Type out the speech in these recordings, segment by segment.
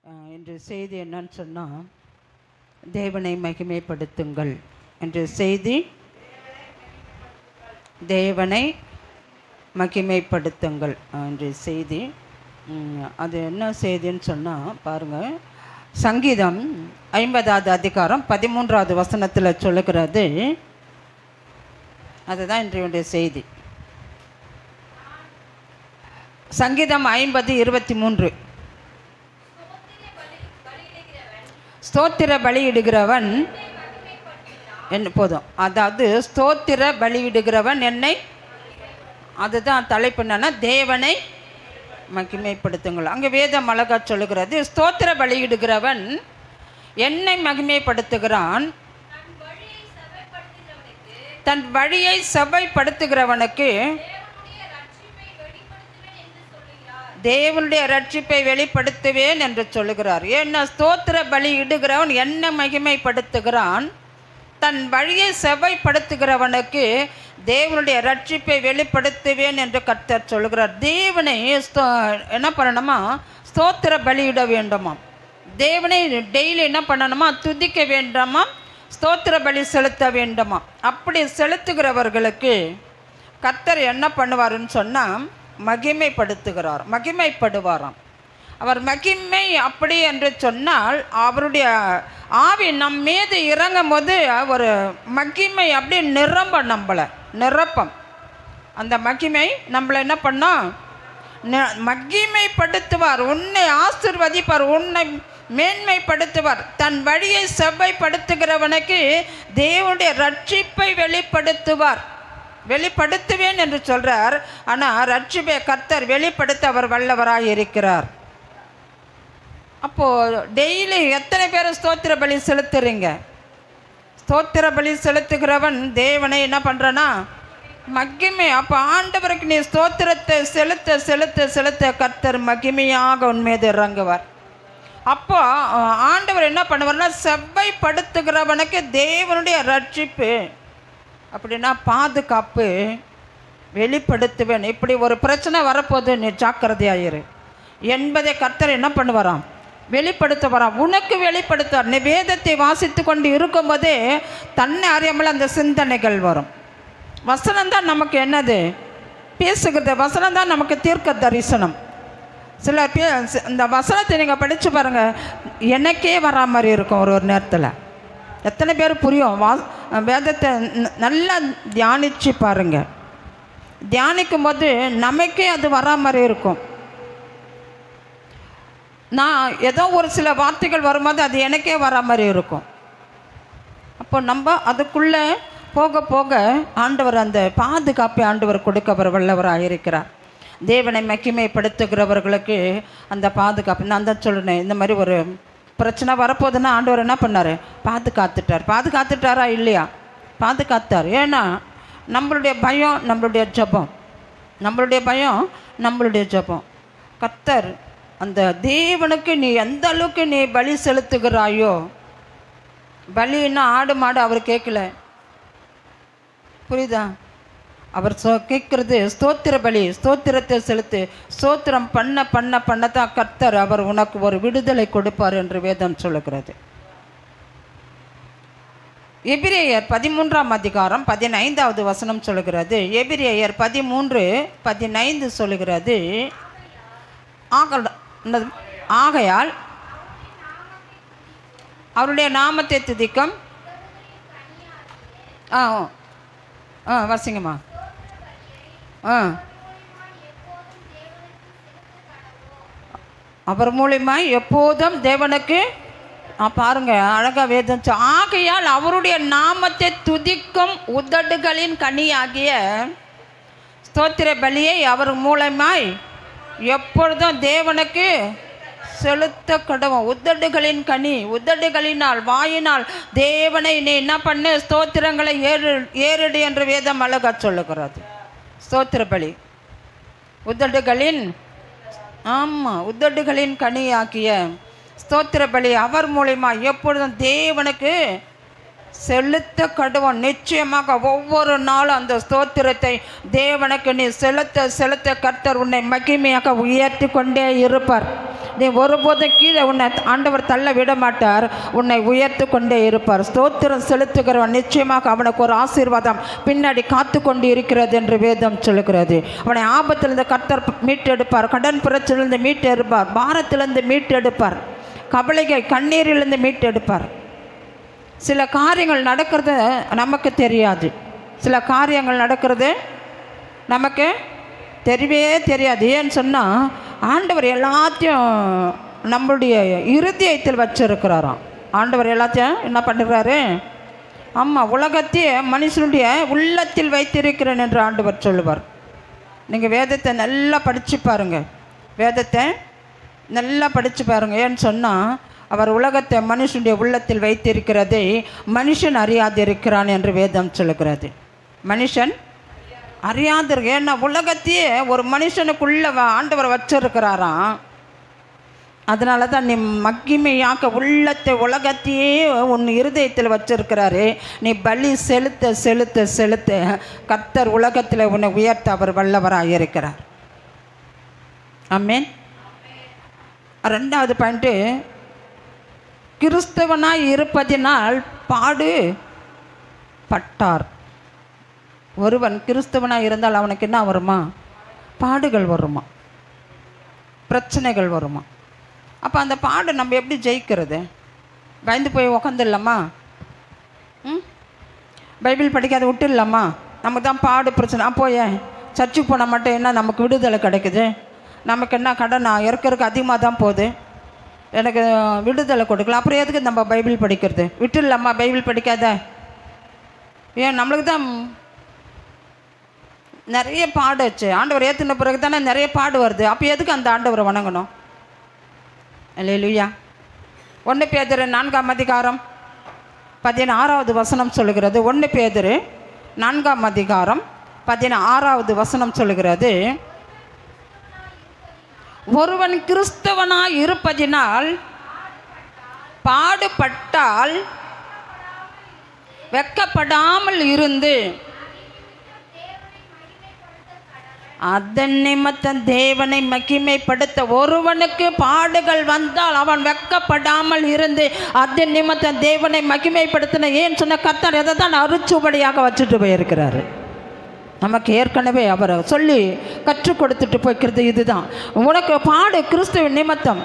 இன்று செய்தி என்னன்னு சொன்னால், தேவனை மகிமைப்படுத்துங்கள் என்ற செய்தி. தேவனை மகிமைப்படுத்துங்கள் என்ற செய்தி. அது என்ன செய்தின்னு சொன்னால் பாருங்கள், சங்கீதம் 50வது அதிகாரம் 13வது வசனத்தில் சொல்லுகிறது. அதுதான் இன்றைய செய்தி. சங்கீதம் 50:23. ஸ்தோத்திர பலியிடுகிறவன் என்ன போதும், அதாவது ஸ்தோத்திர பலியிடுகிறவன் என்னை, அதுதான் தலைப்பு. என்னன்னா தேவனை மகிமைப்படுத்துங்கள். அங்கே வேதம் அழகா சொல்லுகிறது, ஸ்தோத்திர பலியிடுகிறவன் என்னை மகிமைப்படுத்துகிறான், தன் வழியை சபைப்படுத்துகிறவனுக்கு தேவனுடைய ரட்சிப்பை வெளிப்படுத்துவேன் என்று சொல்லுகிறார். ஏன்னா ஸ்தோத்திர பலி இடுகிறவன் என்ன மகிமைப்படுத்துகிறான், தன் வழியை செவ்வாய்ப்படுத்துகிறவனுக்கு தேவனுடைய ரட்சிப்பை வெளிப்படுத்துவேன் என்று கர்த்தர் சொல்லுகிறார். தேவனை என்ன பண்ணணுமா, ஸ்தோத்திர பலியிட வேண்டுமா, தேவனை டெய்லி என்ன பண்ணணுமா, துதிக்க வேண்டாமா, ஸ்தோத்திர பலி செலுத்த வேண்டுமா. அப்படி செலுத்துகிறவர்களுக்கு கர்த்தர் என்ன பண்ணுவாருன்னு சொன்னால், மகிமைப்படுவாராம். அவர் மகிமை அப்படி என்று சொன்னால், அவருடைய ஆவி நம் மீது இறங்கும் போது ஒரு மகிமை அப்படியே நம்மளை நிரப்பம். அந்த மகிமை நம்மளை என்ன பண்ணோம், மகிமைப்படுத்துவார், உன்னை ஆசீர்வதிப்பார், உன்னை மேன்மைப்படுத்துவார். தன் வழியை செவ்வாய்ப்படுத்துகிறவனுக்கு தேவனுடைய ரட்சிப்பை வெளிப்படுத்துவேன் என்று சொல்கிறார். ஆனால் ரட்சிப்பை கர்த்தர் வெளிப்படுத்த அவர் வல்லவராக இருக்கிறார். அப்போது டெய்லி எத்தனை பேர் ஸ்தோத்திர பலி செலுத்துறீங்க? ஸ்தோத்திர பலி செலுத்துகிறவன் தேவனை என்ன பண்ணுறனா மகிமை. அப்போ ஆண்டவருக்கு நீ ஸ்தோத்திரத்தை செலுத்த செலுத்த செலுத்த கர்த்தர் மகிமையாக உன்மீது இறங்குவார். அப்போ ஆண்டவர் என்ன பண்ணுவார்னா, செவ்வாய்ப்படுத்துகிறவனுக்கு தேவனுடைய ரட்சிப்பு, அப்படின்னா பாதுகாப்பு வெளிப்படுத்துவேன். இப்படி ஒரு பிரச்சனை வரப்போது, நீ ஜாக்கிரதையாயிரு என்பதை கர்த்தர் என்ன பண்ணுவாராம், வெளிப்படுத்த வரான், உனக்கு வெளிப்படுத்துவார். நீ வேதத்தை வாசித்து கொண்டு இருக்கும்போதே தன்னை அறியாமல் அந்த சிந்தனைகள் வரும். வசனம்தான் நமக்கு என்னது பேசுகிறது, வசனம்தான் நமக்கு தீர்க்க தரிசனம். சில இந்த வசனத்தை நீங்கள் படித்து பாருங்கள், எனக்கே வரா மாதிரி இருக்கும். ஒரு நேரத்தில் எத்தனை பேர் புரியும்? வேதத்தை நல்லா தியானித்து பாருங்கள். தியானிக்கும் போது நமக்கே அது வரா மாதிரி இருக்கும். நான் ஏதோ ஒரு சில வார்த்தைகள் வரும்போது அது எனக்கே வரா மாதிரி இருக்கும். அப்போ நம்ம அதுக்குள்ளே போக போக ஆண்டவர் அந்த பாதுகாப்பை ஆண்டவர் கொடுக்க அவர் வல்லவராக இருக்கிறார். தேவனை மகிமைப்படுத்துகிறவர்களுக்கு அந்த பாதுகாப்பு. நான் தான் சொல்லுனேன், இந்த மாதிரி ஒரு பிரச்சனை வரப்போகுதுன்னா ஆண்டவர் என்ன பண்ணார், பாதுகாத்துட்டாரா இல்லையா? பாதுகாத்தார். ஏன்னா நம்மளுடைய பயம் நம்மளுடைய ஜெபம். கர்த்தர் அந்த தேவனுக்கு நீ எந்த அளவுக்கு நீ பலி செலுத்துகிறாயோ, பலின்னா ஆடு மாடு அவர் கேட்கல, புரியுதா? அவர் கேட்குறது ஸ்தோத்திர பலி, ஸ்தோத்திரத்தை செலுத்து. ஸ்தோத்திரம் பண்ணத்தான் கர்த்தர் அவர் உனக்கு ஒரு விடுதலை கொடுப்பார் என்று வேதம் சொல்லுகிறது. எபிரேயர் 13ஆம் அதிகாரம் 15வது வசனம் சொல்லுகிறது. எபிரேயர் 13:15 சொல்லுகிறது, ஆகையால் அவருடைய நாமத்தை துதிக்கும். வசிங்கம்மா. அவர் மூலியமாய் எப்போதும் தேவனுக்கு பாருங்க அழகா வேதம். ஆகையால் அவருடைய நாமத்தை துதிக்கும் உதடுகளின் கனியாகிய ஸ்தோத்திர பலியை அவர் மூலமாய் எப்பொழுதும் தேவனுக்கு செலுத்த கடவும். உதடுகளின் கனி, உதடுகளினால் வாயினால் தேவனை நீ என்ன பண்ணு, ஸ்தோத்திரங்களை ஏறிடு என்று வேதம் அழகா சொல்லுகிறது. ஸ்தோத்திர பலி உதடுகளின் உதடுகளின் கனியாக்கிய ஸ்தோத்திர பலி அவர் மூலிமா எப்பொழுதும் தேவனுக்கு செலுத்த கடுவோம். நிச்சயமாக ஒவ்வொரு நாளும் அந்த ஸ்தோத்திரத்தை தேவனுக்கு நீ செலுத்த செலுத்த கர்த்தர் உன்னை மகிமையாக உயர்த்தி கொண்டே இருப்பார். நீ ஒருபோதும் கீழே உன்னை ஆண்டவர் தள்ள விட மாட்டார், உன்னை உயர்த்து கொண்டே இருப்பார். ஸ்தோத்திரம் செலுத்துகிறவன் நிச்சயமாக அவனுக்கு ஒரு ஆசீர்வாதம் பின்னாடி காத்து கொண்டு இருக்கிறது என்று வேதம் சொல்லுகிறது. அவனை ஆபத்திலிருந்து கர்த்தர் மீட்டெடுப்பார், கடன் பிரச்சனையிலிருந்து மீட்டெடுப்பார், பாரத்திலிருந்து மீட்டெடுப்பார், கவலைகள் கண்ணீரிலிருந்து மீட்டெடுப்பார். சில காரியங்கள் நடக்கிறது நமக்கு தெரியாது, சில காரியங்கள் நடக்கிறது நமக்கு தெரியவே தெரியாது. ஏன்னு சொன்னால் ஆண்டவர் எல்லாத்தையும் நம்மளுடைய இருதயத்தில் வச்சிருக்கிறாராம். ஆண்டவர் எல்லாத்தையும் என்ன பண்ணுறாரு? ஆமாம், உலகத்தையே மனுஷனுடைய உள்ளத்தில் வைத்திருக்கிறேன் என்று ஆண்டவர் சொல்லுவார். நீங்கள் வேதத்தை நல்லா படித்து பாருங்கள், வேதத்தை நல்லா படித்து பாருங்கள். ஏன்னு சொன்னால் அவர் உலகத்தை மனுஷனுடைய உள்ளத்தில் வைத்திருக்கிறதை மனுஷன் அறியாதிருக்கிறான் என்று வேதம் சொல்லுகிறது. மனுஷன் அறியாதிருக்க, ஏன்னா உலகத்தையே ஒரு மனுஷனுக்குள்ள ஆண்டவர் வச்சிருக்கிறாராம். அதனால தான் நீ மகிமையாக்க உள்ளத்தை உலகத்தையே உன் இருதயத்தில் வச்சிருக்கிறாரு. நீ பலி செலுத்த செலுத்த செலுத்த கர்த்தர் உலகத்தில் உன்னை உயர்த்த அவர் வல்லவராக இருக்கிறார். ஆமென். ரெண்டாவது பாயிண்ட்டு, கிறிஸ்தவனாய் இருப்பதினால் பாடு பட்டார். ஒருவன் கிறிஸ்தவனாக இருந்தால் அவனுக்கு என்ன வருமா? பாடுகள் வருமா, பிரச்சனைகள் வருமா. அப்போ அந்த பாடு நம்ம எப்படி ஜெயிக்கிறது? பயந்து போய் உக்காந்துடலாமா? பைபிள் படிக்காத விட்டுடலாமா? நமக்கு தான் பாடு பிரச்சனை. அப்போ ஏன் சர்ச்சுக்கு போனால் மட்டும் என்ன நமக்கு விடுதலை கிடைக்குது? நமக்கு என்ன கடன் இறக்கிறதுக்கு அதிகமாக தான் போகுது, எனக்கு விடுதலை கொடுக்கல. அப்புறம் எதுக்கு நம்ம பைபிள் படிக்கிறது? விட்டுடலாமா பைபிள் படிக்காத? ஏன் நம்மளுக்கு தான் நிறைய பாடு வச்சு ஆண்டவர் ஏற்றின பிறகு தானே நிறைய பாடு வருது. அப்போ எதுக்கு அந்த ஆண்டவரை வணங்கணும்? அல்லேலூயா. 1 பேதுரு 4ஆம் அதிகாரம் 16வது வசனம் சொல்லுகிறது. 1 பேதுரு 4ஆம் அதிகாரம் 16வது வசனம் சொல்லுகிறது, ஒருவன் கிறிஸ்தவனாய் இருப்பதினால் பாடுபட்டால் வெட்கப்படாமல் இருந்து அதன் நிமித்தம் தேவனை மகிமைப்படுத்த. ஒருவனுக்கு பாடுகள் வந்தால் அவன் வெட்கப்படாமல் இருந்து அதன் நிமித்தம் தேவனை மகிமைப்படுத்தின. ஏன்னு சொன்ன கர்த்தர் எதை தான் அருச்சுவடியாக வச்சுட்டு போயிருக்கிறாரு. நமக்கு ஏற்கனவே அவரை சொல்லி கற்றுக் கொடுத்துட்டு போய்க்கிறது இதுதான். உனக்கு பாடு கிறிஸ்துவ நிமித்தம்.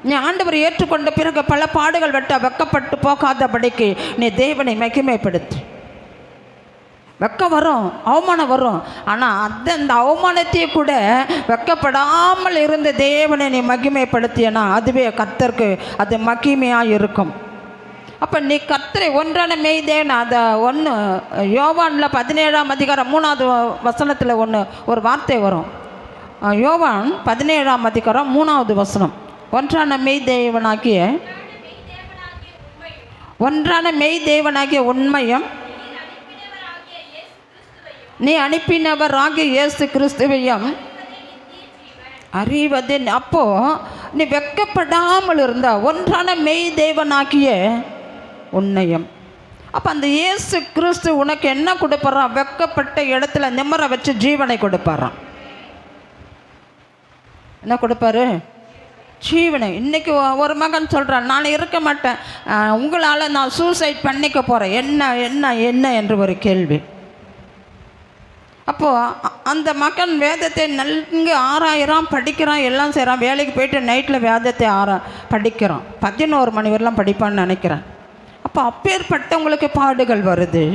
நீ ஆண்டவரை ஏற்றுக்கொண்ட பிறகு பல பாடுகள் வெட்கப்பட்டு போகாதபடிக்கு நீ தேவனை மகிமைப்படுத்து. வெக்கம் வரும், அவமானம் வரும், ஆனால் அந்த அவமானத்தையும் கூட வெக்கப்படாமல் இருந்த தேவனை நீ மகிமைப்படுத்தியனா அதுவே கர்த்தருக்கு அது மகிமையாக இருக்கும். அப்போ நீ கர்த்தரை ஒன்றான மெய்தேன். அதை ஒன்று யோவானில் 17ஆம் அதிகாரம் 3வது வசனத்தில் ஒரு வார்த்தை வரும். யோவான் 17ஆம் அதிகாரம் 3வது வசனம், ஒன்றான மெய்தேவனாகிய உண்மையும் நீ அனுப்பினவராகிய இயேசு கிறிஸ்துவையும் அறிவது. அப்போ நீ வெட்கப்படாமல் இருந்தா ஒன்றான மெய் தேவனாகிய உன்னையும். அப்போ அந்த இயேசு கிறிஸ்து உனக்கு என்ன கொடுப்பாரான்? வெட்கப்பட்ட இடத்துல நிம்மற வச்சு ஜீவனை கொடுப்பாரான். என்ன கொடுப்பாரு? ஜீவனை. இன்றைக்கி ஒரு மகன் சொல்கிறான், நான் இருக்க மாட்டேன், உங்களால் நான் சூசைட் பண்ணிக்க போகிறேன். என்ன என்ன என்ன என்று ஒரு கேள்வி. அப்போது அந்த மகன் வேதத்தை நன்கு ஆராயிறான், படிக்கிறான், எல்லாம் செய்கிறான். வேலைக்கு போயிட்டு நைட்டில் வேதத்தை படிக்கிறான். 11 மணி வரலாம் படிப்பான்னு நினைக்கிறேன். அப்போ அப்பேற்பட்டவங்களுக்கு பாடுகள் வருது.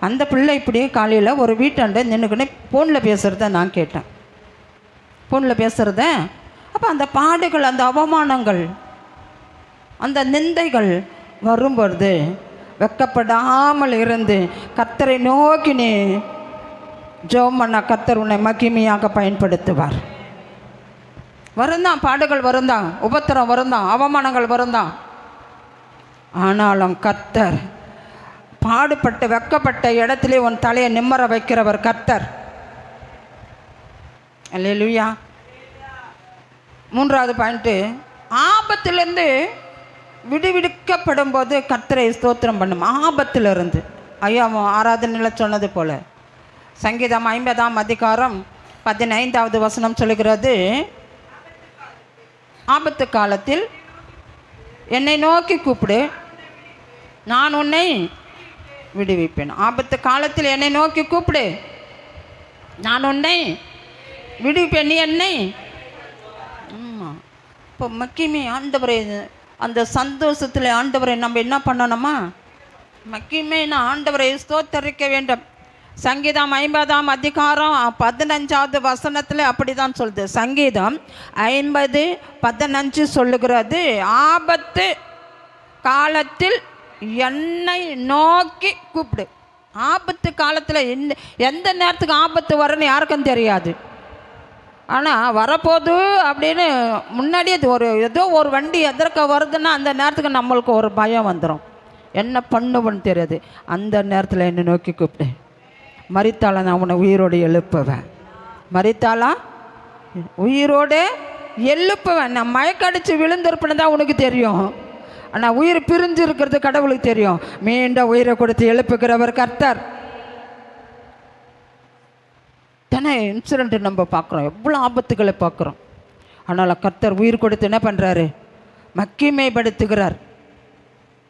அந்த பிள்ளை இப்படியே காலையில் ஒரு வீட்டாண்ட நின்றுக்குன்னு ஃபோனில் பேசுகிறத நான் கேட்டேன். ஃபோனில் பேசுகிறத. அப்போ அந்த பாடுகள், அந்த அவமானங்கள், அந்த நிந்தைகள் வரும்பொழுது வெட்கப்படாமல் இருந்து கர்த்தரை நோக்கி நீ ஜெபம் பண்ண கர்த்தர் உன்னை மகிமையாக பயன்படுத்துவார். வருந்தான், பாடுகள் வருந்தான், உபத்திரம் வருந்தான், அவமானங்கள் வருந்தான். ஆனாலும் கர்த்தர் பாடுபட்டு வெட்கப்பட்ட இடத்திலே உன் தலையை நிம்மற வைக்கிறவர் கர்த்தர். அல்லேலூயா. 3வது பாயிண்ட்டு, ஆபத்திலிருந்து விடுவிக்கப்படும் போது கர்த்தரை ஸ்தோத்திரம் பண்ணும். ஆபத்திலிருந்து ஐயா ஆராதனையில் சொன்னது போல சங்கீதம் 50ஆம் அதிகாரம் 15வது வசனம் சொல்லுகிறது, ஆபத்து காலத்தில் என்னை நோக்கி கூப்பிடு, நான் உன்னை விடுவிப்பேன். ஆபத்து காலத்தில் என்னை நோக்கி கூப்பிடு, நான் உன்னை விடுவிப்பேன். நீ என்னை ஆமாம். இப்போ மக்கிமே ஆண்டவரை, அந்த சந்தோஷத்தில் ஆண்டவரை நம்ம என்ன பண்ணணுமா? மக்கிமே ஆண்டவரை ஸ்தோத்தரிக்க வேண்டும். சங்கீதம் 50ஆம் அதிகாரம் 15வது வசனத்தில் அப்படி தான் சொல்லுது. சங்கீதம் 50:15 சொல்லுகிறது, ஆபத்து காலத்தில் என்னை நோக்கி கூப்பிடு. ஆபத்து காலத்தில் எந்த நேரத்துக்கு ஆபத்து வரும்னு யாருக்கும் தெரியாது. ஆனால் வரப்போகுது அப்படின்னு முன்னாடியே ஏதோ ஒரு வண்டி எதற்க வருதுன்னா அந்த நேரத்துக்கு நம்மளுக்கு ஒரு பயம் வந்துடும். என்ன பண்ணுவோன்னு தெரியாது. அந்த நேரத்தில் என்னை நோக்கி கூப்பிடு. மரித்தாளா நான் உன்னை உயிரோடு எழுப்புவேன். மரித்தாளா உயிரோடு எழுப்புவேன். நான் மயக்கடிச்சு விழுந்திருப்பேன்னு தான் உனக்கு தெரியும். ஆனால் உயிர் பிரிஞ்சு இருக்கிறது கடவுளுக்கு தெரியும். மீண்டும் உயிரை கொடுத்து எழுப்புகிறவர் கர்த்தர். தானே இன்சிடென்ட் நம்ம பார்க்குறோம், எவ்வளோ ஆபத்துக்களை பார்க்குறோம். ஆனால் கர்த்தர் உயிர் கொடுத்து என்ன பண்ணுறாரு? மகிமைப்படுத்துகிறார்.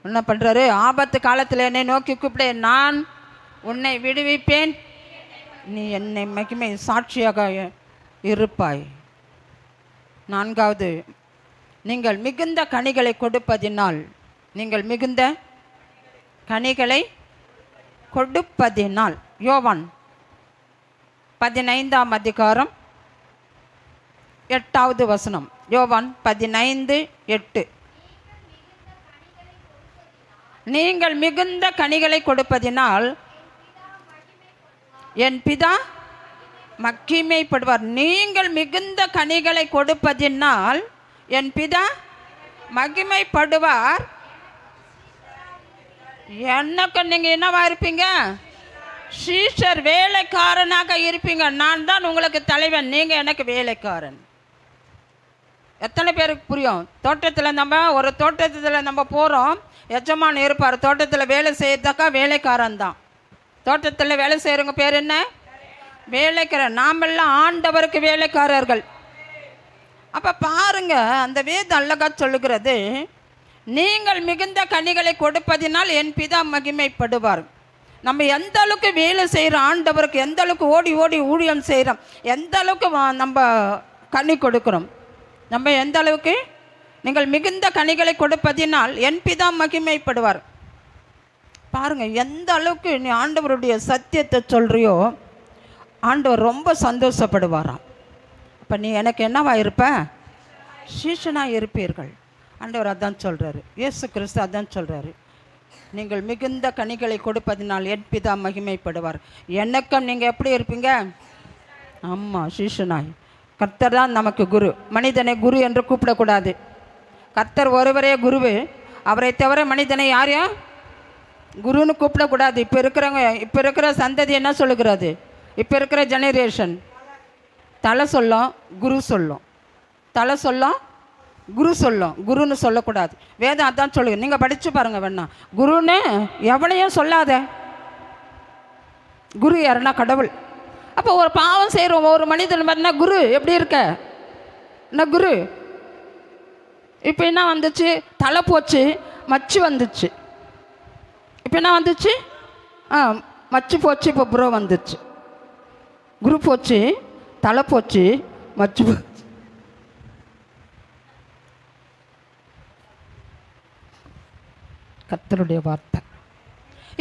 என்ன பண்ணுறாரு? ஆபத்து காலத்தில் என்னை நோக்கி கூப்பிடு, நான் உன்னை விடுவிப்பேன், நீ என்னை மகிமை சாட்சியாக இருப்பாய். 4வது, நீங்கள் மிகுந்த கனிகளை கொடுப்பதினால், நீங்கள் மிகுந்த கனிகளை கொடுப்பதினால். யோவான் 15ஆம் அதிகாரம் 8வது வசனம். யோவான் 15:8. நீங்கள் மிகுந்த கனிகளை கொடுப்பதினால் என் பிதா மகிமைப்படுவார். நீங்கள் மிகுந்த கனிகளை கொடுப்பதினால் என் பிதா மகிமைப்படுவார். எனக்கு நீங்கள் என்னவா இருப்பீங்க? சீஷர், வேலைக்காரனாக இருப்பீங்க. நான் தான் உங்களுக்கு தலைவன், நீங்கள் எனக்கு வேலைக்காரன். எத்தனை பேருக்கு புரியும்? தோட்டத்தில் ஒரு தோட்டத்தில் நம்ம போகிறோம், எஜமான் இருப்பார். தோட்டத்தில் வேலை செய்யறதுக்கா வேலைக்காரன் தான். தோட்டத்தில் வேலை செய்கிறவங்க பேர் என்ன? வேலைக்காரன். நாமெல்லாம் ஆண்டவருக்கு வேலைக்காரர்கள். அப்போ பாருங்க, அந்த வேதம் அழகா சொல்லுகிறது, நீங்கள் மிகுந்த கனிகளை கொடுப்பதினால் என் பிதா மகிமைப்படுவார். நம்ம எந்த அளவுக்கு வேலை செய்கிறோம் ஆண்டவருக்கு, எந்த அளவுக்கு ஓடி ஓடி ஊழியம் செய்கிறோம், எந்த அளவுக்கு நம்ம கனி கொடுக்குறோம், நம்ம எந்த அளவுக்கு. நீங்கள் மிகுந்த கனிகளை கொடுப்பதினால் என் பிதா மகிமைப்படுவார். பாருங்கள், எந்த அளவுக்கு நீ ஆண்டவருடைய சத்தியத்தை சொல்கிறியோ ஆண்டவர் ரொம்ப சந்தோஷப்படுவாராம். இப்போ நீ எனக்கு என்னவா இருப்ப? சீஷனாக இருப்பீர்கள். ஆண்டவர் அதான் சொல்கிறாரு, இயேசு கிறிஸ்து அதான் சொல்கிறாரு. நீங்கள் மிகுந்த கனிகளை கொடுப்பதினால் என் பிதா மகிமைப்படுவார். எனக்கும் நீங்கள் எப்படி இருப்பீங்க? ஆமாம், சீஷனாய். கர்த்தர் தான் நமக்கு குரு. மனிதனை குரு என்று கூப்பிடக்கூடாது. கர்த்தர் ஒருவரே குருவு. அவரை தவிர மனிதனை யாரையும் குருன்னு கூப்பிடக்கூடாது. இப்போ இருக்கிற சந்ததி என்ன சொல்லுகிறது? இப்போ இருக்கிற ஜெனரேஷன் தலை சொல்லும், குரு சொல்லும். தலை சொல்லும், குரு சொல்லும். குருன்னு சொல்லக்கூடாது. வேதம் அதான் சொல்லுங்க. நீங்கள் படித்து பாருங்கள் வேணா. குருன்னு எவனையும் சொல்லாத. குரு யாருன்னா கடவுள். அப்போ ஒரு பாவம் செய்கிறோம் ஒரு மனிதன் பார்த்தீங்கன்னா குரு எப்படி இருக்க? என்ன குரு? இப்போ என்ன வந்துச்சு? தலை போச்சு, மச்சு வந்துச்சு. இப்போ என்ன வந்துச்சு? மச்சு போச்சு, இப்போ ப்ரோ வந்துச்சு. குரு போச்சு, தலை போச்சு, மச்சு போச்சு. கர்த்தருடைய வார்த்தை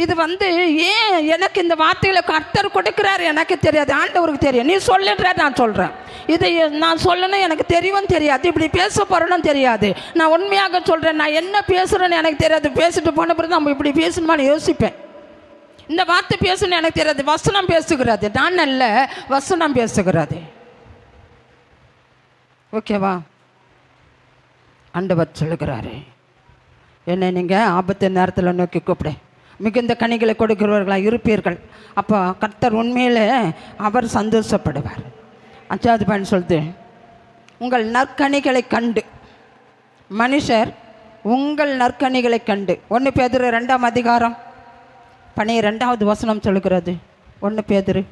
இது. ஏன் எனக்கு இந்த வார்த்தைகளை கர்த்தர் கொடுக்குறாரு எனக்கு தெரியாது, ஆண்டவருக்கு தெரியும். நீ சொல்லுன்ற நான் சொல்கிறேன். இதை நான் சொல்லணும் எனக்கு தெரியவும் தெரியாது, இப்படி பேச போகிறேன்னு தெரியாது. நான் உண்மையாக சொல்கிறேன், நான் என்ன பேசுகிறேன்னு எனக்கு தெரியாது. பேசிட்டு போன பிறகு நம்ம இப்படி பேசணுமான்னு யோசிப்பேன். இந்த வார்த்தை பேசணும்னு எனக்கு தெரியாது. வசனம் பேசுகிறது, நான் அல்ல, வசனம் பேசுகிறது. ஓகேவா? ஆண்டவர் சொல்லுகிறாரு, என்னை நீங்கள் ஆபத்து நேரத்தில் நோக்கி கூப்பிடு, மிகுந்த கனிகளை கொடுக்கிறவர்களாக இருப்பீர்கள். அப்போ கர்த்தர் உண்மையில் அவர் சந்தோஷப்படுவார். 5வது பாயிண்ட் சொல்லுது, உங்கள் நற்கனிகளை கண்டு. மனுஷர் உங்கள் நற்கனிகளை கண்டு. 1 பேதுரு 2ஆம் அதிகாரம் 12வது வசனம் சொல்லுகிறது. 1 பேதுரு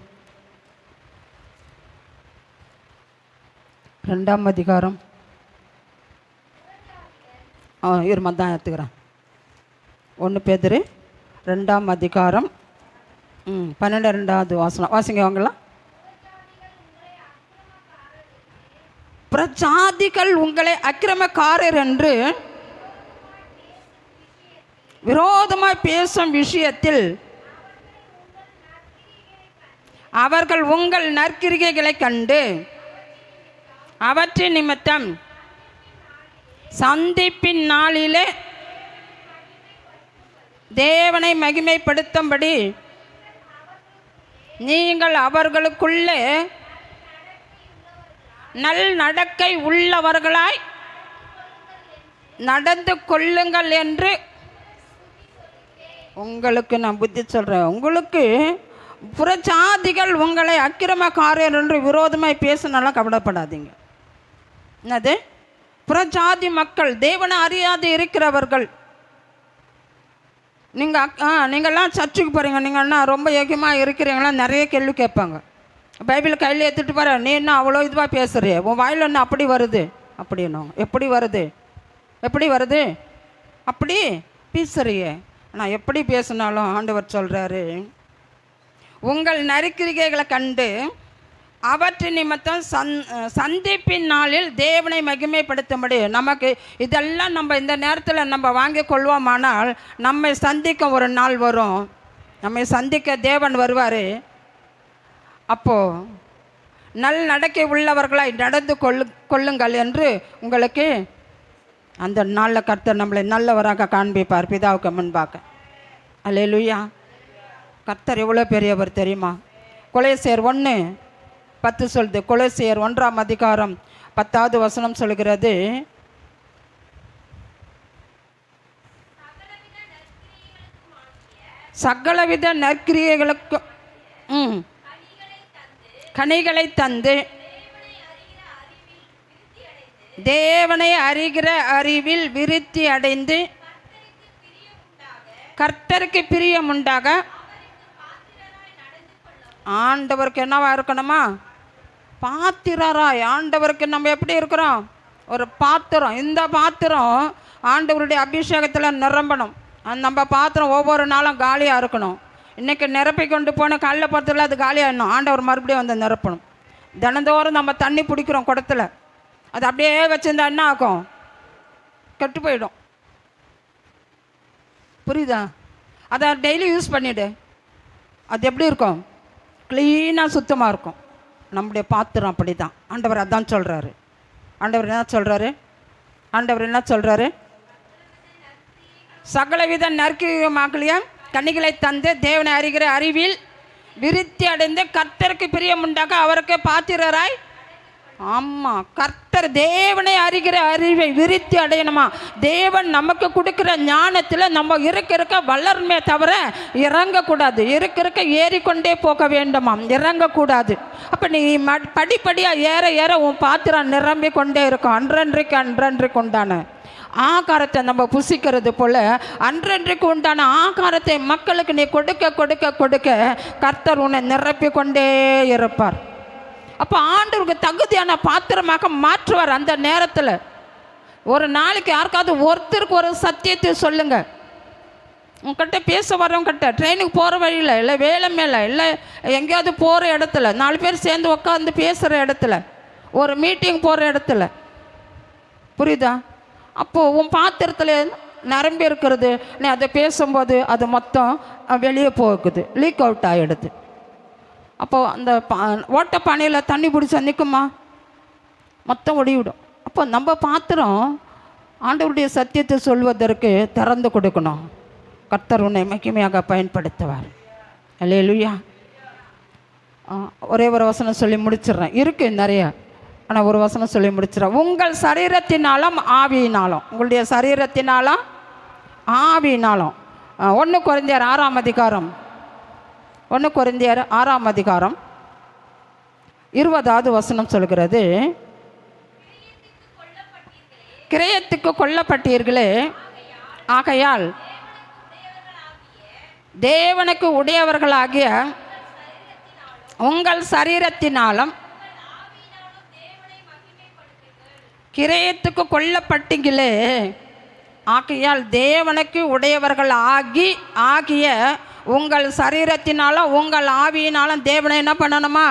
2ஆம் அதிகாரம் இருமா தான் எடுத்துக்கிறேன். 1 பேதுரு 2ஆம் அதிகாரம் 12வது வசனம் வாசிங்க. அவங்களாம் பிரஜாதிகள் உங்களை அக்கிரமக்காரர் என்று விரோதமாய் பேசும் விஷயத்தில் அவர்கள் உங்கள் நற்கிரிகைகளை கண்டு அவற்றின் நிமித்தம் சந்திப்பின் நாளிலே தேவனை மகிமைப்படுத்தும்படி நீங்கள் அவர்களுக்குள்ளே நல் நடக்கை உள்ளவர்களாய் நடந்து கொள்ளுங்கள் என்று உங்களுக்கு நான் புத்தி சொல்கிறேன். உங்களுக்கு புறஜாதிகள் உங்களை அக்கிரமக்காரர் என்று விரோதமாய் பேசினாலும் கவலைப்படாதீங்க. என்னது? புறஜாதி மக்கள், தேவனை அறியாது இருக்கிறவர்கள். நீங்கள்லாம் சர்ச்சுக்கு போகிறீங்க, நீங்கள்னா ரொம்ப ஏகமாக இருக்கிறீங்களா, நிறைய கேள்வி கேட்பாங்க. பைபிள் கையில் எடுத்துகிட்டு பாரு, நீ என்ன அவ்வளோ இதுவாக பேசுறிய, உன் வாயில் என்ன அப்படி வருது அப்படின்னும். எப்படி வருது அப்படி பேசுறியே. நான் எப்படி பேசினாலும் ஆண்டவர் சொல்கிறாரு, உங்கள் நற்கிரிகைகளை கண்டு அவற்றின் நிமித்தம் சந்திப்பின் நாளில் தேவனை மகிமைப்படுத்தும்படி. நமக்கு இதெல்லாம் நம்ம இந்த நேரத்தில் நம்ம வாங்கி கொள்வோமானால் நம்மை சந்திக்க ஒரு நாள் வரும், நம்மை சந்திக்க தேவன் வருவார். அப்போது நல் நடக்கை உள்ளவர்களாய் நடந்து கொள்ளுங்கள் என்று உங்களுக்கு அந்த நாளில் கர்த்தர் நம்மளை நல்லவராக காண்பிப்பார் பிதாவுக்கு முன்பாக. அல்லேலூயா. கர்த்தர் எவ்வளோ பெரியவர் தெரியுமா? கொலோசியர் 1:10 சொல்லுது. கொலோசியர் 1ஆம் அதிகாரம் 10வது வசனம் சொல்கிறது, சகலவித நற்கிரியைகளுக்கு கனிகளை தந்து தேவனை அறிகிற அறிவில் விருத்தி அடைந்து கர்த்தருக்கு பிரியம் உண்டாக. ஆண்டவருக்கு என்னவா இருக்கணுமா? பாத்திரராய். ஆண்டவருக்கு நம்ம எப்படி இருக்கிறோம்? ஒரு பாத்திரம். இந்த பாத்திரம் ஆண்டவருடைய அபிஷேகத்தில் நிரம்பணும். நம்ம பாத்திரம் ஒவ்வொரு நாளும் காலியாக இருக்கணும். இன்றைக்கி நிரப்பி கொண்டு போன காலையில் பார்த்துல அது காலியாகிடணும். ஆண்டவர் மறுபடியும் வந்து நிரப்பணும். தினந்தோறும் நம்ம தண்ணி பிடிக்கிறோம் குடத்தில், அது அப்படியே வச்சுருந்தா என்ன ஆகும்? கெட்டு போயிடும். புரியுதா? அதை டெய்லி யூஸ் பண்ணிவிடு. அது எப்படி இருக்கும்? க்ளீனாக சுத்தமாக இருக்கும். நம்முடைய பாத்திரம் அப்படி தான். ஆண்டவர் அதான் சொல்கிறாரு. ஆண்டவர் என்ன சொல்கிறாரு? சகலவித நற்கிரியையும் கனிகளை தந்து தேவனை அறிகிற அறிவில் விருத்தி அடைந்து கர்த்தருக்கு பிரியம் உண்டாக அவருக்கு பாத்திரராய். ஆமாம், கர்த்தர் தேவனை அறிகிற அறிவை விருத்தி அடையணுமா? தேவன் நமக்கு கொடுக்குற ஞானத்தில் நம்ம இருக்க வளருமே தவிர இறங்கக்கூடாது. இருக்க ஏறிக்கொண்டே போக வேண்டுமாம், இறங்கக்கூடாது. அப்போ நீ படிப்படியாக ஏற உன் பாத்திரம் நிரம்பி கொண்டே இருக்கும். அன்றன்றைக்கு உண்டான ஆகாரத்தை நம்ம புசிக்கிறது போல் அன்றன்றைக்கு உண்டான ஆகாரத்தை மக்களுக்கு நீ கொடுக்க கர்த்தர் உன்னை நிரப்பி கொண்டே இருப்பார். அப்போ ஆண்டவருக்கு தகுதியான பாத்திரமாக மாற்றுவார். அந்த நேரத்தில் ஒரு நாளைக்கு யாருக்காவது ஒருத்தருக்கு ஒரு சத்தியத்தை சொல்லுங்கள். உங்ககிட்ட பேச வரவங்கிட்ட ட்ரெயினுக்கு போகிற வழியில், இல்லை வேலை மேலே, இல்லை எங்கேயாவது போகிற இடத்துல, 4 பேர் சேர்ந்து உட்காந்து பேசுகிற இடத்துல, ஒரு மீட்டிங் போகிற இடத்துல, புரியுதா? அப்போது உன் பாத்திரத்தில் நிரம்பி இருக்கிறது. நீ அதை பேசும்போது அது மொத்தம் வெளியே போகுது, லீக் அவுட் ஆகிடுது. அப்போது அந்த ஓட்ட பானையில் தண்ணி பிடிச்சா நிற்குமா? மொத்தம் ஒடிவிடும். அப்போ நம்ம பாத்திரம் ஆண்டவருடைய சத்தியத்தை சொல்வதற்கு திறந்து கொடுக்கணும். கர்த்தர் உன்னை மகிமையாக பயன்படுத்துவார். அல்லேலூயா. ஒரே ஒரு வசனம் சொல்லி முடிச்சிடுறேன். இருக்குது நிறையா, ஆனால் ஒரு வசனம் சொல்லி முடிச்சிடறேன். உங்கள் சரீரத்தினாலும் ஆவியினாலும், உங்களுடைய சரீரத்தினாலும் ஆவியினாலும். 1 கொரிந்தியர் 6ஆம் அதிகாரம் 20வது வசனம் சொல்கிறது, கிரயத்துக்கு கொல்லப்பட்டீர்களே, ஆகையால் தேவனுக்கு உடையவர்களாகிய உங்கள் சரீரத்தினாலும் கிரயத்துக்கு கொல்லப்பட்டீங்களே, ஆகையால் தேவனுக்கு உடையவர்கள் ஆகிய உங்கள் சரீரத்தினாலும் உங்கள் ஆவியினாலும் தேவனை என்ன பண்ணணுமா?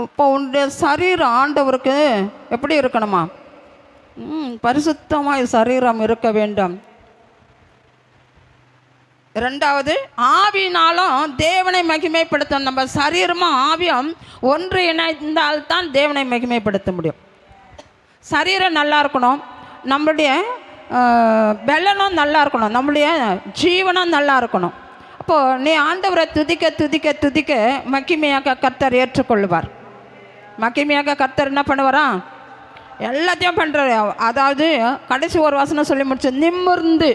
இப்போ உன்னுடைய சரீரம் ஆண்டவருக்கு எப்படி இருக்கணுமா? பரிசுத்தமாய் சரீரம் இருக்க வேண்டும். ரெண்டாவது, ஆவியினாலும் தேவனை மகிமைப்படுத்தும். நம்ம சரீரமும் ஆவியும் ஒன்று இணைந்தால்தான் தேவனை மகிமைப்படுத்த முடியும். சரீரம் நல்லா இருக்கணும், நம்மளுடைய பலனும் நல்லா இருக்கணும், நம்மளுடைய ஜீவனும் நல்லா இருக்கணும். அப்போது நீ ஆண்டவரை துதிக்க துதிக்க துதிக்க மகிமையாக கர்த்தர் ஏற்றுக்கொள்வார். மகிமையாக கர்த்தர் என்ன பண்ணுவாரா? எல்லாத்தையும் பண்ணுறாரு. அதாவது கடைசி ஒரு வசனம் சொல்லி முடிச்சு,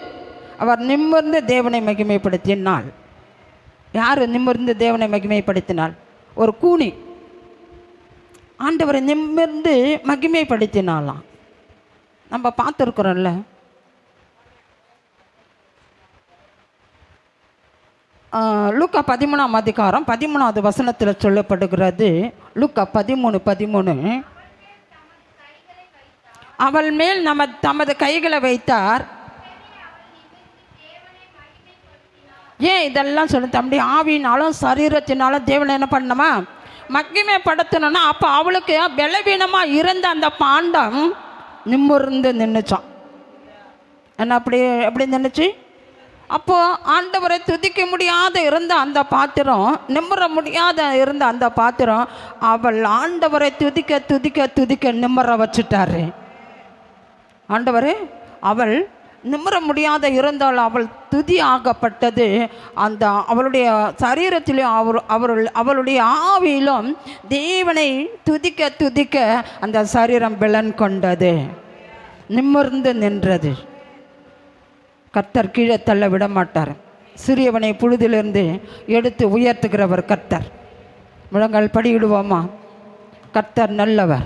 அவர் நிமிர்ந்து தேவனை மகிமைப்படுத்தினாள். யார் நிமிர்ந்து தேவனை மகிமைப்படுத்தினாள்? ஒரு கூனி ஆண்டவரை நிமிர்ந்து மகிமைப்படுத்தினாலாம். நம்ம பார்த்துருக்குறோம்ல. லூக்கா 13ஆம் அதிகாரம் 13வது வசனத்தில் சொல்லப்படுகிறது. லூக்கா 13:13, அவள் மேல் தமது கைகளை வைத்தார். ஏன் இதெல்லாம் சொல்லு தம்பி? ஆவியினாலும் சரீரத்தினாலும் தேவனை என்ன பண்ணணுமா? மகிமைப்படுத்தணும்னா அப்போ அவளுக்கு பலவீனமாக இருந்த அந்த பாண்டம் நிமிர்ந்து நின்றுச்சான். என்ன எப்படி நின்றுச்சு? அப்போது ஆண்டவரை துதிக்க முடியாத இருந்த அந்த பாத்திரம், நிமிர முடியாத இருந்த அந்த பாத்திரம், அவள் ஆண்டவரை துதிக்க துதிக்க துதிக்க நிமிர வச்சுட்டாரு ஆண்டவர். அவள் நிமிர முடியாத இருந்தால் அவள் துதி ஆகப்பட்டது. அந்த அவளுடைய சரீரத்திலும் அவளுடைய ஆவியிலும் தேவனை துதிக்க துதிக்க அந்த சரீரம் பலன் கொண்டது, நிமிர்ந்து நின்றது. கர்த்தர் கீழே தள்ள விட மாட்டார். சிறியவனை புழுதிலிருந்து எடுத்து உயர்த்துகிறவர் கர்த்தர். முழங்கால் படியிடுவோமா? கர்த்தர் நல்லவர்,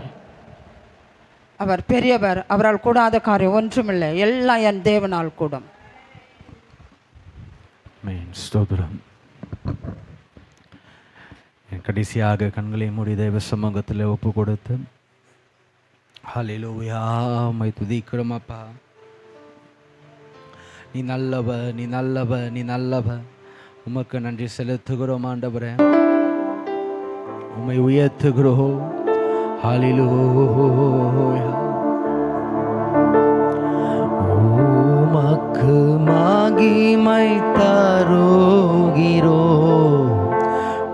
அவர் பெரியவர், அவரால் கூடாத காரியம் ஒன்றுமில்லை, எல்லாம் என் தேவனால் கூடும். ஸ்தோத்திரம். கடைசியாக கண்களை மூடி தேவ சமூகத்தில் ஒப்பு கொடுத்து ஹல்லேலூயா உம்மை துதிக்கிறோம் அப்பா. நீ நல்லவர், நீ நல்லவர், நீ நல்லவர். உமக்கு நன்றி செலுத்துகிறோம் ஆண்டவரே, உம்மை உயர்த்துகிறோம். ஹல்லேலூயா. உமக்கு மகிமை தருகிறோம்,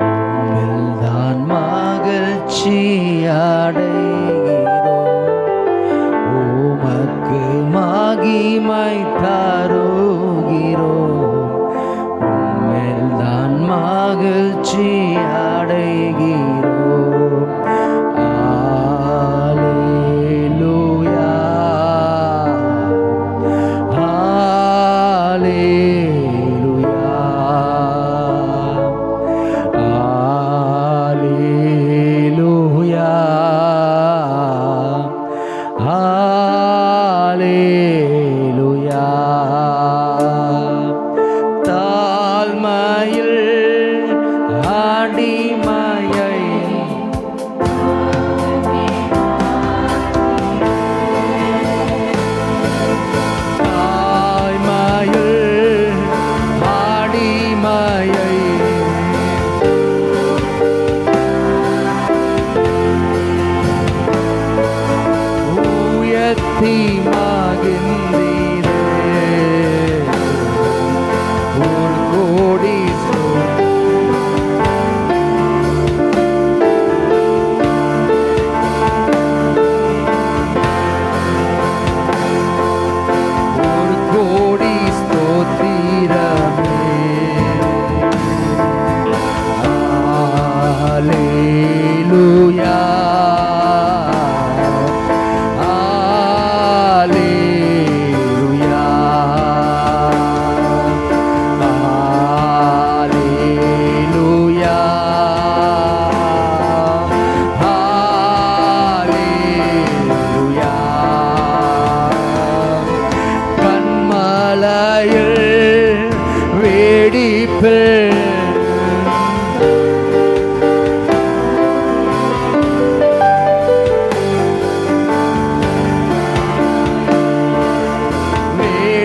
உம்மில்தான் மகிழ்ச்சி அடைகிறோம். உமக்கு மகிமை தருகிறோம், உம்மில்தான் மகிழ்ச்சி அடைகிறோம். உயர்த்தி மகிழ்ந்து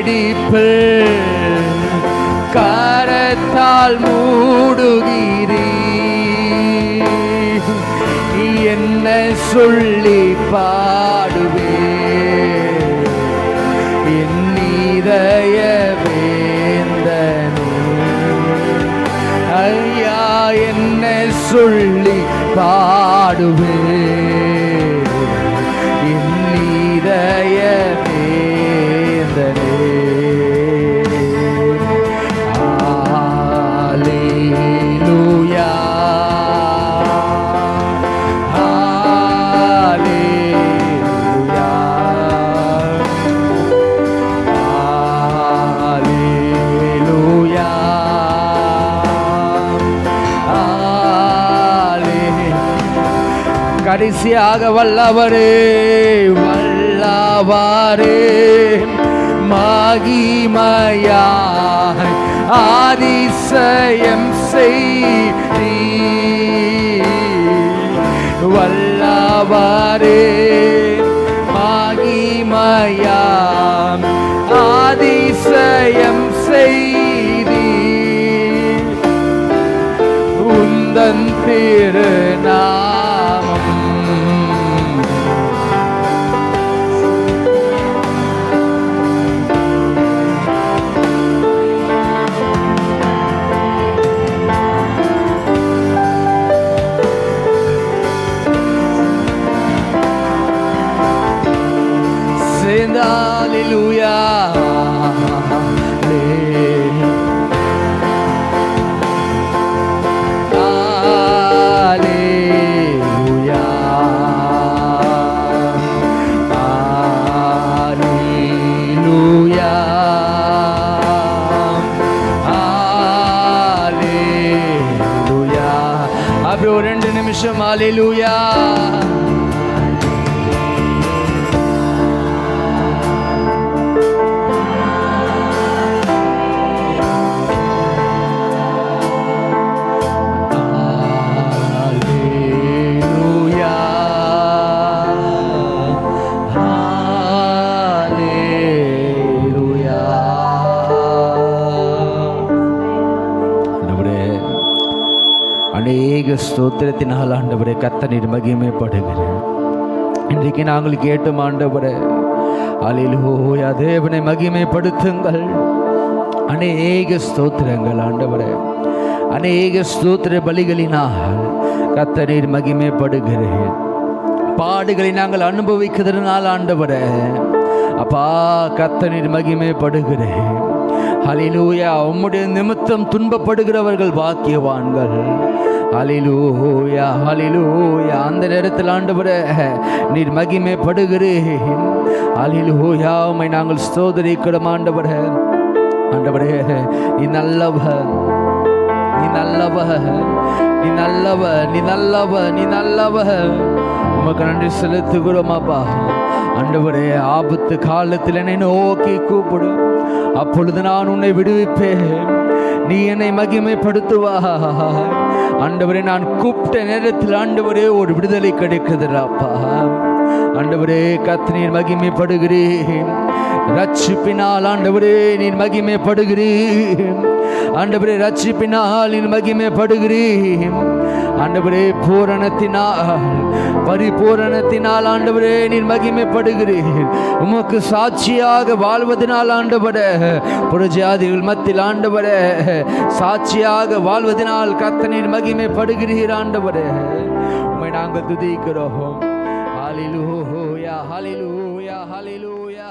பிடிப்பில் கரத்தால் மூடுகிறீ. என்ன சொல்லி பாடுவே என் இதய வேந்தனே. ஐயா என்ன சொல்லி பாடுவே என் இதய வேந்தனே. ஹல்லேலூயா கடைசியாக வல்லவரே வல்லவரே மகிமையாய் அதிசயம் செய்தீ. வல்லவரே மகிமையாய் அதிசயம் செய்தீ. உந்தன் திருநாமம் Hallelujah. அப்படி ஒரு 2 நிமிஷம் ஹalleluya. அநேக ஸ்தோத்திரத்தினால் ஆண்டவரே கர்த்தர் மகிமைப்படுகிறேன். இன்றைக்கு நாங்கள் கேட்டோம் ஆண்டவரே, அல்லேலூயா, தேவனை மகிமைப்படுத்துங்கள். அநேக ஸ்தோத்திரங்கள் ஆண்டவரே, அநேக ஸ்தோத்திர பலிகளினால் கர்த்தர் மகிமைப்படுகிறேன். பாடுகளை நாங்கள் அனுபவிக்கிறதுனால் ஆண்டவரே அப்பா கர்த்தர் மகிமைப்படுகிறேன். ஹல்லேலூயா. உம்முடைய நிமித்தம் துன்பப்படுகிறவர்கள் பாக்கியவான்கள். ஹல்லேலூயா ஹல்லேலூயா. அந்த நேரத்தில் ஆண்டவரே நீர் மகிமைப்படுகிறேன். ஹல்லேலூயா. உம்மை நாங்கள் ஸ்தோத்திரிக்கிறோம் ஆண்டவரே. ஆண்டவரே நீ நல்லவர், நீ நல்லவர், நீ நல்லவர், நீ நல்லவர், நீ நல்லவர். உமக்கு நன்றி செலுத்துகிறோம் அப்பா. ஆண்டவரே ஆபத்து காலத்தில் என்னை நோக்கி கூப்பிடு, அப்பொழுது நான் உன்னை விடுவிப்பேன். நீ என்னை மகிமைப்படுத்துவாய். ஆண்டவரே நான் கூப்பிட்ட நேரத்தில் ஆண்டவரே ஒரு விடுதலை கிடைக்குதுடாப்பா. ஆண்டவரே கர்த்தர் நீர் மகிமைப்படுகிறேன். ரட்சிப்பினால் ஆண்டவரே நீர் மகிமைப்படுகிறேன். ஆண்டவரே ரட்சிப்பினால் நீர் மகிமைப்படுகிறேன். ஆண்டவரே பூரணத்தினால் பரிபூரணத்தினால் ஆண்டவரே நீர் மகிமைப்படுகிறேன். உமக்கு சாட்சியாக வாழ்வதனால் ஆண்டவரே புறஜாதிகள் மத்தியில் ஆண்டவரே சாட்சியாக வாழ்வதனால் கர்த்தர் நீர் மகிமைப்படுகிறீர். ஆண்டவரே உம்மை நாங்கள் துதிக்கிறோம். ஹல்லேலூயா ஹல்லேலூயா ஹல்லேலூயா.